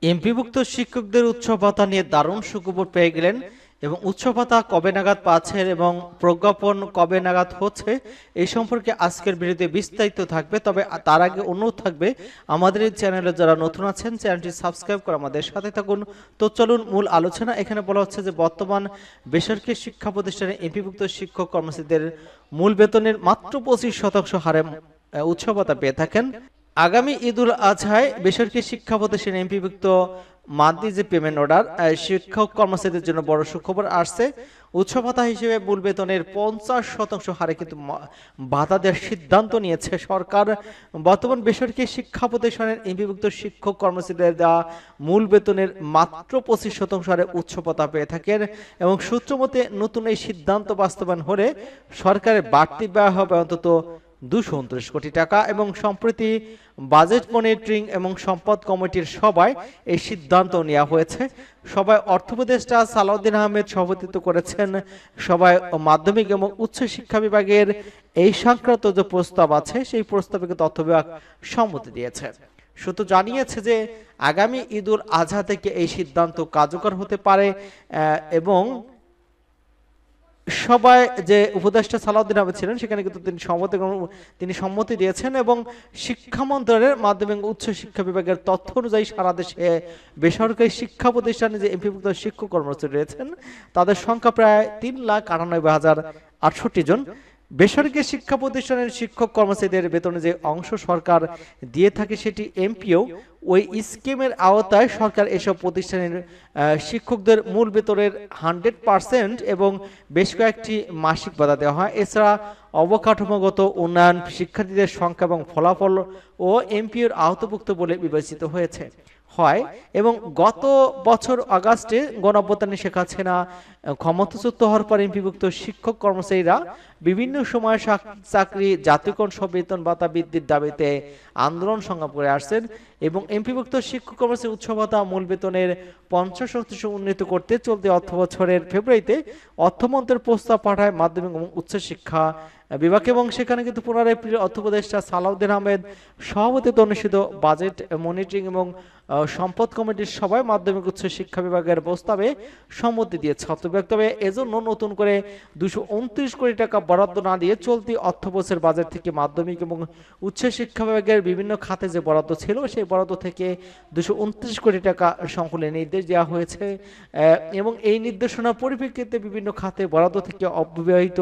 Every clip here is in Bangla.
এমপিভুক্ত শিক্ষকদের উচ্চ ভাতা নিয়ে দারুণ সুখবর পেয়ে গেলেন এবং উচ্চ ভাতা কবে নাগাদ পাচ্ছেন এবং প্রজ্ঞাপন কবে নাগাদ হচ্ছে এই সম্পর্কে আজকের ভিডিওতে বিস্তারিত থাকবে। তবে তার আগে অনুরোধ থাকবে আমাদের এই চ্যানেলে যারা নতুন আছেন চ্যানেলটি সাবস্ক্রাইব করে আমাদের সাথে থাকুন। তো চলুন মূল আলোচনা। এখানে বলা হচ্ছে যে বর্তমান বেসরকারি শিক্ষা প্রতিষ্ঠানে এমপিভুক্ত শিক্ষক কর্মচারীদের মূল বেতনের মাত্র 25% হারে উচ্চ ভাতা পেয়ে থাকেন। আগামী ঈদুল আজহায় বেসরকারি শিক্ষা প্রতিষ্ঠানে এমপিভুক্ত মান্থলি যে পেমেন্ট অর্ডার শিক্ষক কর্মচারীদের জন্য বড় সুখবর আসছে। উচ্চ ভাতা হিসেবে মূল বেতনের 50% হারে কিন্তু ভাতা দেওয়ার সিদ্ধান্ত নিয়েছে সরকার। বর্তমান বেসরকারি শিক্ষা প্রতিষ্ঠানের এমপিভুক্ত শিক্ষক কর্মচারীদের দেওয়া মূল বেতনের মাত্র 25% হারে উচ্চ ভাতা পেয়ে থাকেন এবং সূত্র মতে নতুন এই সিদ্ধান্ত বাস্তবায়ন হলে সরকারের বাড়তি ব্যয় হবে অন্তত 229 কোটি টাকা। এবং সম্প্রতি বাজেট মনিটরিং এবং সম্পদ কমিটির সভায় এই সিদ্ধান্ত নেওয়া হয়েছে। সভায় অর্থ উপদেষ্টা সালাউদ্দিন আহমেদ সভাপতিত্ব করেছেন। সভায় মাধ্যমিক এবং উচ্চ শিক্ষা বিভাগের এই সংক্রান্ত যে প্রস্তাব আছে সেই প্রস্তাবে তথ্য বিভাগ সম্মতি দিয়েছে। সূত্র জানিয়েছে যে আগামী ঈদুল আজহা থেকে এই সিদ্ধান্ত কার্যকর হতে পারে এবং সবাই যে উপদেষ্টা সালাউদ্দিন আহমেদ ছিলেন সেখানে কিন্তু তিনি সম্মতি দিয়েছেন এবং শিক্ষা মন্ত্রণালয়ের মাধ্যমিক উচ্চ শিক্ষা বিভাগের তথ্য অনুযায়ী সারা দেশে বেসরকারি শিক্ষা প্রতিষ্ঠানে যে এমপিভুক্ত শিক্ষক কর্মচারী রয়েছেন তাদের সংখ্যা প্রায় 3,98,068 জন। বেসরকারি শিক্ষা প্রতিষ্ঠানের শিক্ষক কর্মচারীদের বেতনে যে অংশ সরকার দিয়ে থাকে সেটি এমপিও ওই স্কিমের আওতায় সরকার এসব প্রতিষ্ঠানের শিক্ষকদের মূল বেতনের 100% এবং বেশ কয়েকটি মাসিক ভাতা দেওয়া হয়। এছাড়া অবকাঠামোগত উন্নয়ন, শিক্ষার্থীদের সংখ্যা এবং ফলাফল ও এমপিওর আওতাভুক্ত বলে বিবেচিত হয়েছে হয়। এবং গত বছর আগস্টে গণঅভ্যুত্থানে শেখ হাসিনা ক্ষমতাচ্যুত হওয়ার পর এমপিভুক্ত শিক্ষক কর্মচারীরা বিভিন্ন সময় চাকরি জাতীয়করণ সহ বেতন ভাতা বৃদ্ধির দাবিতে আন্দোলন সংগ্রাম করে আসছেন এবং এমপিভুক্ত শিক্ষক কর্মচারী উচ্চ ভাতা মূল বেতনের 50% উন্নীত করতে চলতি অর্থ বছরের ফেব্রুয়ারিতে অর্থমন্ত্রীর প্রস্তাব পাঠায় মাধ্যমিক এবং উচ্চ শিক্ষা বিভাগ এবং সেখানে কিন্তু 15 এপ্রিল অর্থ উপদেষ্টা সালাউদ্দিন আহমেদ সভাপতিত্বে অনুষ্ঠিত বাজেট মনিটরিং এবং সম্পদ কমিটির সভায় মাধ্যমিক উচ্চ শিক্ষা বিভাগের প্রস্তাবে সম্মতি দিয়েছে অর্থ বিভাগ। তবে এজন্য নতুন করে 229 কোটি টাকা বরাদ্দ না দিয়ে চলতি অর্থ বছরের বাজেট থেকে মাধ্যমিক এবং উচ্চ শিক্ষা বিভাগের বিভিন্ন খাতে যে বরাদ্দ ছিল সেই বরাদ্দ থেকে 229 কোটি টাকা সংকলনের নির্দেশ দেওয়া হয়েছে এবং এই নির্দেশনার পরিপ্রেক্ষিতে বিভিন্ন খাতে বরাদ্দ থেকে অব্যবহৃত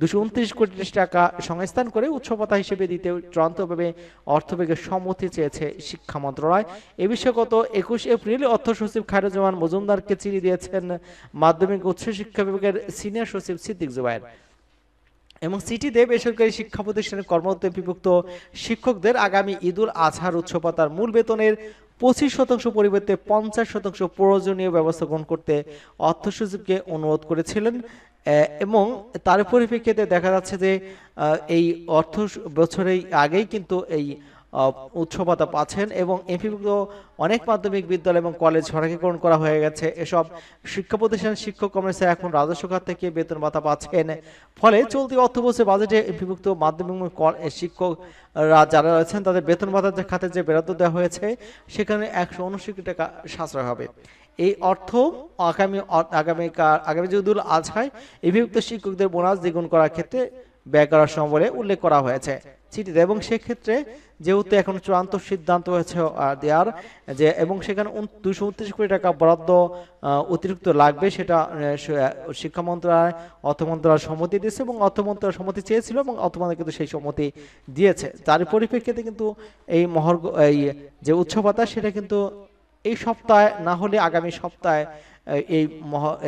229 কোটি টাকা সংস্থান করে উচ্চ ভাতা হিসেবে দিতে চূড়ান্তভাবে অর্থ বিভাগের সম্মতি চেয়েছে শিক্ষা মন্ত্রণালয়। এ বিষয়ে গত 21 এপ্রিল অর্থ সচিব খায়রুজ্জামান মজুমদারকে চিঠি দিয়েছেন মাধ্যমিক উচ্চ শিক্ষা বিভাগের সিনিয়র সচিব সিদ্দিক জুবায়ের এবং চিঠিতে বেসরকারি শিক্ষা প্রতিষ্ঠানের কর্মরত এমপিভুক্ত শিক্ষকদের আগামী ঈদুল আজহার উচ্চ ভাতার মূল বেতনের 25% পরিবর্তে 50% প্রয়োজনীয় ব্যবস্থা গ্রহণ করতে অর্থ সচিবকে অনুরোধ করেছিলেন এবং তার পরিপ্রেক্ষিতে দেখা যাচ্ছে যে এই অর্থ বছরের আগেই কিন্তু এই উচ্চ ভাতা পাচ্ছেন এবং এমপিভুক্ত অনেক মাধ্যমিক বিদ্যালয় এবং কলেজ সরকারিকরণ করা হয়ে গেছে। এসব শিক্ষা প্রতিষ্ঠানের শিক্ষক কর্মচারী এখন রাজস্ব খাত থেকে বেতন ভাতা পাচ্ছেন। ফলে চলতি অর্থ বছর বাজেটে এমপিভুক্ত মাধ্যমিক শিক্ষকরা যারা রয়েছেন তাদের বেতন ভাতার যে খাতে যে বরাদ্দ দেওয়া হয়েছে সেখানে 179 কোটি টাকা সাশ্রয় হবে। এই অর্থ আগামী ঈদুল আজহায় এমপিভুক্ত শিক্ষকদের বোনাস দ্বিগুণ করার ক্ষেত্রে ব্যয় করার সময় বলে উল্লেখ করা হয়েছে চিঠিতে এবং সেক্ষেত্রে যেহেতু এখন চূড়ান্ত সিদ্ধান্ত হয়েছে দেওয়ার যে এবং সেখানে 229 কোটি টাকা বরাদ্দ অতিরিক্ত লাগবে সেটা শিক্ষা মন্ত্রণালয় অর্থ মন্ত্রণালয় সম্মতি দিয়েছে এবং অর্থ মন্ত্রণালয় সম্মতি চেয়েছিল এবং অর্থ মন্ত্রণালয় কিন্তু সেই সম্মতি দিয়েছে। তার পরিপ্রেক্ষিতে কিন্তু এই এই যে উচ্চ ভাতা সেটা কিন্তু এই সপ্তাহে না হলে আগামী সপ্তাহে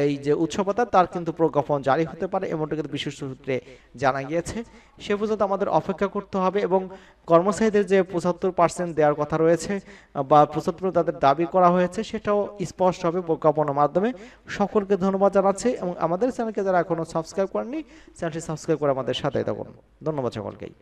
এই যে উচ্চ ভাতা তার কিন্তু প্রজ্ঞাপন জারি হতে পারে এমনটা কিন্তু বিশেষ সূত্রে জানা গিয়েছে। সে পর্যন্ত আমাদের অপেক্ষা করতে হবে এবং কর্মচারীদের যে 75% দেওয়ার কথা রয়েছে বা 75 তাদের দাবি করা হয়েছে সেটাও স্পষ্ট হবে প্রজ্ঞাপনের মাধ্যমে। সকলকে ধন্যবাদ জানাচ্ছি এবং আমাদের চ্যানেলকে যারা এখনো সাবস্ক্রাইব করেননি চ্যানেলটি সাবস্ক্রাইব করে আমাদের সাথে থাকুন। ধন্যবাদ সকলকেই।